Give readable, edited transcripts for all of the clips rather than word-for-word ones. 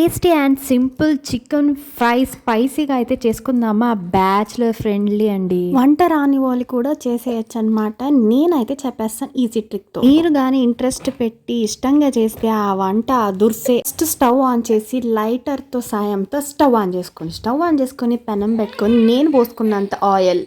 Tasty and simple chicken fry స్పైసీగా అయితే చేసుకుందామా. బ్యాచులర్ ఫ్రెండ్లీ అండి, వంట రాని వాళ్ళు కూడా చేసేయచ్చు అనమాట. నేనైతే చెప్పేస్తాను ఈజీ ట్రిక్తో. మీరు కానీ ఇంట్రెస్ట్ పెట్టి ఇష్టంగా చేస్తే ఆ వంట దుర్సే. ఫస్ట్ స్టవ్ ఆన్ చేసి లైటర్తో సాయంతో స్టవ్ ఆన్ చేసుకొని పెనం పెట్టుకొని నేను పోసుకున్నంత ఆయిల్,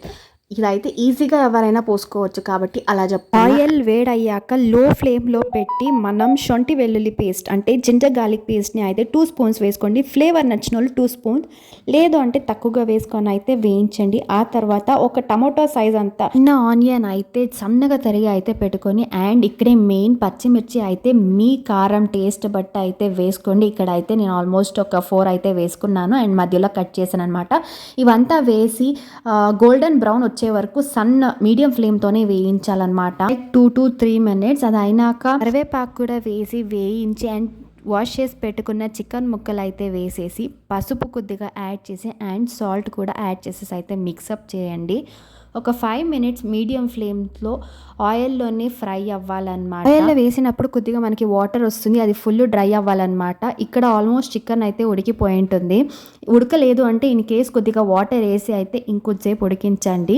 ఇదైతే ఈజీగా ఎవరైనా పోసుకోవచ్చు కాబట్టి అలా చెప్తాను. ఆయిల్ వేడయ్యాక లో ఫ్లేమ్లో పెట్టి మనం శొంఠి వెల్లుల్లి పేస్ట్ అంటే జింజర్ గార్లిక్ పేస్ట్ని అయితే 2 స్పూన్స్ వేసుకోండి. ఫ్లేవర్ నచ్చిన వాళ్ళు 2 స్పూన్స్, లేదు అంటే తక్కువగా వేసుకొని అయితే వేయించండి. ఆ తర్వాత ఒక టమాటో సైజ్ అంతా చిన్న ఆనియన్ అయితే సన్నగా తరిగి అయితే పెట్టుకొని, అండ్ ఇక్కడే మెయిన్ పచ్చిమిర్చి అయితే మీ కారం టేస్ట్ బట్టి అయితే వేసుకోండి. ఇక్కడ అయితే నేను ఆల్మోస్ట్ ఒక 4 అయితే వేసుకున్నాను అండ్ మధ్యలో కట్ చేశాను అనమాట. ఇవంతా వేసి గోల్డెన్ బ్రౌన్ వచ్చే వరకు మీడియం ఫ్లేమ్తోనే వేయించాలన్నమాట. 2 to 3 minutes. అది అయినాక కరివేపాకు కూడా వేసి వేయించి అండ్ వాష్ చేసి పెట్టుకున్న చికెన్ ముక్కలు అయితే వేసేసి పసుపు కొద్దిగా యాడ్ చేసి అండ్ సాల్ట్ కూడా యాడ్ చేసేసి అయితే మిక్సప్ చేయండి. ఒక 5 minutes మీడియం ఫ్లేమ్లో ఆయిల్లోనే ఫ్రై అవ్వాలన్నమాట. ఆయిల్లో వేసినప్పుడు కొద్దిగా మనకి వాటర్ వస్తుంది, అది ఫుల్ డ్రై అవ్వాలన్నమాట. ఇక్కడ ఆల్మోస్ట్ చికెన్ అయితే ఉడికిపోయి ఉంటుంది. ఉడకలేదు అంటే ఇన్ కేస్ కొద్దిగా వాటర్ వేసి అయితే ఇంకొంచెంసేపు ఉడికించండి.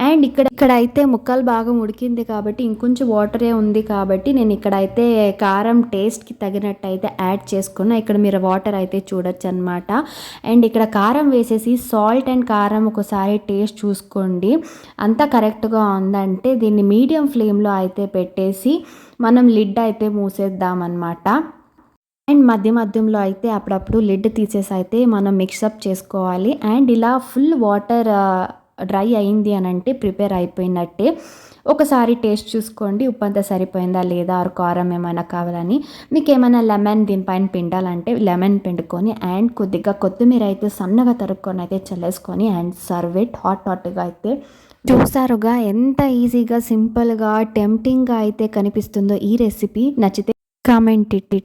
అండ్ ఇక్కడ అయితే ముక్కలు బాగా ఉడికింది కాబట్టి ఇంకొంచెం వాటరే ఉంది కాబట్టి నేను ఇక్కడైతే కారం టేస్ట్కి తగినట్టు అయితే యాడ్ చేసుకున్నా. ఇక్కడ మీరు వాటర్ అయితే చూడొచ్చు అనమాట. అండ్ ఇక్కడ కారం వేసేసి సాల్ట్ అండ్ కారం ఒకసారి టేస్ట్ చూసుకోండి. అంతా కరెక్ట్గా ఉందంటే దీన్ని మీడియం ఫ్లేమ్లో అయితే పెట్టేసి మనం లిడ్ అయితే మూసేద్దామన్నమాట. అండ్ మధ్యలో అయితే అప్పుడప్పుడు లిడ్ తీసేసి అయితే మనం మిక్సప్ చేసుకోవాలి. అండ్ ఇలా ఫుల్ వాటర్ డ్రై అయింది అని అంటే ప్రిపేర్ అయిపోయినట్టే. ఒకసారి టేస్ట్ చూసుకోండి, ఉప్పు అంతా సరిపోయిందా లేదా, ఆరు కారం ఏమైనా కావాలని. మీకు ఏమైనా లెమన్ దీనిపైన పిండాలంటే లెమన్ పిండుకొని అండ్ కొద్దిగా కొత్తిమీర అయితే సన్నగా తరుక్కొని అయితే చల్లేసుకొని అండ్ సర్వ్ ఇట్ హాట్గా అయితే. చూసారుగా ఎంత ఈజీగా సింపుల్గా టెంప్టింగ్గా అయితే కనిపిస్తుందో ఈ రెసిపీ. నచ్చితే కామెంట్ ఇట్.